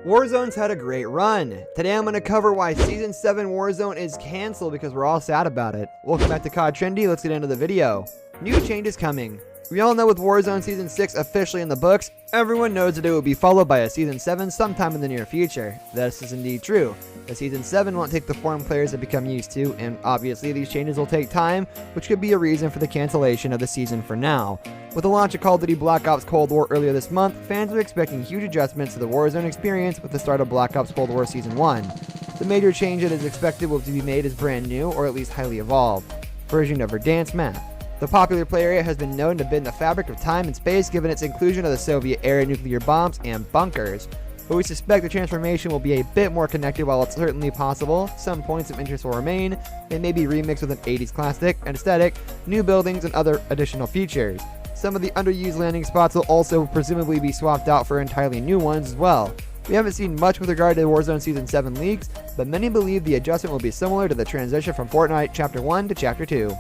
Warzone's had a great run. Today I'm going to cover why Season 7 Warzone is cancelled because we're all sad about it. Welcome back to COD Trendy, let's get into the video. New changes coming. We all know with Warzone Season 6 officially in the books, everyone knows that it will be followed by a Season 7 sometime in the near future. This is indeed true. The Season 7 won't take the form players have become used to, and obviously these changes will take time, which could be a reason for the cancellation of the season for now. With the launch of Call of Duty Black Ops Cold War earlier this month, fans are expecting huge adjustments to the Warzone experience with the start of Black Ops Cold War Season 1. The major change that is expected will be made is brand new, or at least highly evolved. Version of Verdansk map. The popular play area has been known to bend the fabric of time and space given its inclusion of the Soviet-era nuclear bombs and bunkers. But we suspect the transformation will be a bit more connected. While it's certainly possible some points of interest will remain, they may be remixed with an 80s classic aesthetic, new buildings, and other additional features. Some of the underused landing spots will also presumably be swapped out for entirely new ones as well. We haven't seen much with regard to Warzone Season 7 leaks, but many believe the adjustment will be similar to the transition from Fortnite Chapter 1 to Chapter 2.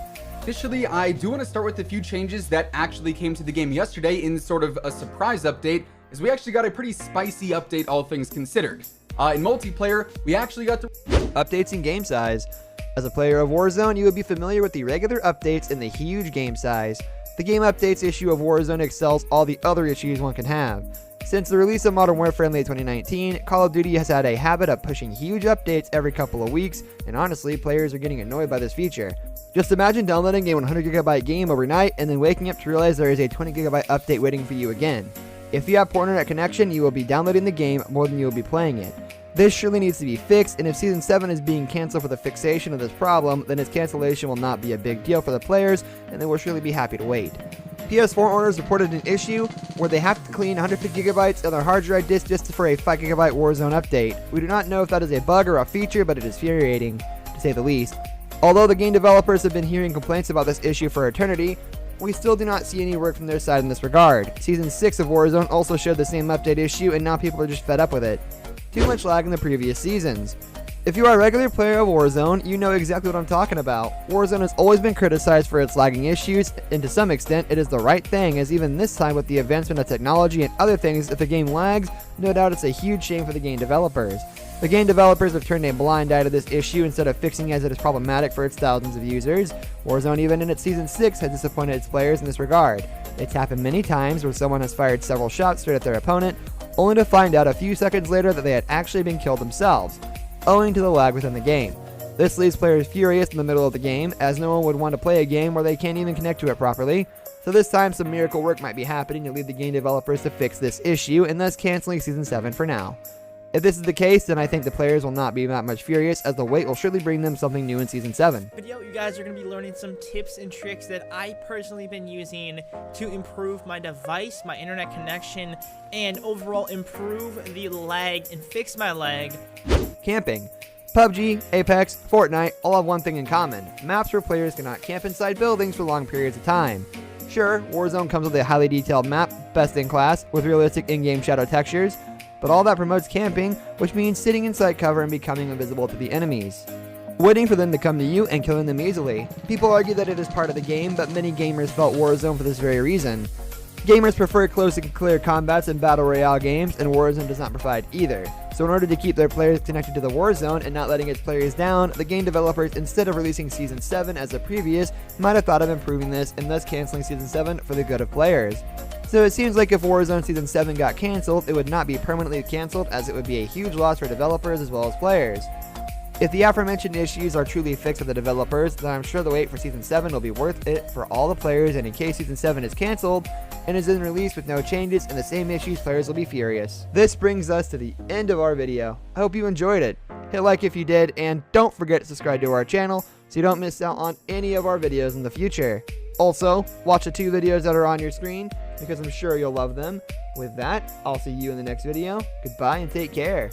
Initially, I do want to start with a few changes that actually came to the game yesterday in sort of a surprise update, as we actually got a pretty spicy update, all things considered. In multiplayer, we actually got the updates in game size. As a player of Warzone, you would be familiar with the regular updates and the huge game size. The game updates issue of Warzone excels all the other issues one can have. Since the release of Modern Warfare in late 2019, Call of Duty has had a habit of pushing huge updates every couple of weeks, and honestly, players are getting annoyed by this feature. Just imagine downloading a 100GB game overnight and then waking up to realize there is a 20GB update waiting for you again. If you have poor internet connection, you will be downloading the game more than you will be playing it. This surely needs to be fixed, and if Season 7 is being cancelled for the fixation of this problem, then its cancellation will not be a big deal for the players, and they will surely be happy to wait. PS4 owners reported an issue where they have to clean 150GB of their hard drive disk just for a 5GB Warzone update. We do not know if that is a bug or a feature, but it is infuriating, to say the least. Although the game developers have been hearing complaints about this issue for eternity, we still do not see any work from their side in this regard. Season 6 of Warzone also showed the same update issue, and now people are just fed up with it. Too much lag in the previous seasons. If you are a regular player of Warzone, you know exactly what I'm talking about. Warzone has always been criticized for its lagging issues, and to some extent, it is the right thing, as even this time with the advancement of technology and other things, if the game lags, no doubt it's a huge shame for the game developers. The game developers have turned a blind eye to this issue instead of fixing as it is problematic for its thousands of users. Warzone, even in its Season 6, has disappointed its players in this regard. It's happened many times where someone has fired several shots straight at their opponent, only to find out a few seconds later that they had actually been killed themselves, owing to the lag within the game. This leaves players furious in the middle of the game, as no one would want to play a game where they can't even connect to it properly. So this time some miracle work might be happening to lead the game developers to fix this issue, and thus canceling Season 7 for now. If this is the case, then I think the players will not be that much furious, as the wait will surely bring them something new in Season 7. Video, you guys are going to be learning some tips and tricks that I personally been using to improve my device, my internet connection, and overall improve the lag and fix my lag. Camping. PUBG, Apex, Fortnite all have one thing in common: maps where players cannot camp inside buildings for long periods of time. Sure, Warzone comes with a highly detailed map, best in class, with realistic in-game shadow textures, but all that promotes camping, which means sitting inside cover and becoming invisible to the enemies, waiting for them to come to you and killing them easily. People argue that it is part of the game, but many gamers fault Warzone for this very reason. Gamers prefer close and clear combats in battle royale games, and Warzone does not provide either. So in order to keep their players connected to the Warzone and not letting its players down, the game developers, instead of releasing Season 7 as the previous, might have thought of improving this and thus canceling Season 7 for the good of players. So it seems like if Warzone Season 7 got cancelled, it would not be permanently cancelled, as it would be a huge loss for developers as well as players. If the aforementioned issues are truly fixed with the developers, then I'm sure the wait for Season 7 will be worth it for all the players, and in case Season 7 is cancelled and is then released with no changes and the same issues, players will be furious. This brings us to the end of our video. I hope you enjoyed it. Hit like if you did, and don't forget to subscribe to our channel so you don't miss out on any of our videos in the future. Also, watch the 2 videos that are on your screen, because I'm sure you'll love them. With that, I'll see you in the next video. Goodbye and take care.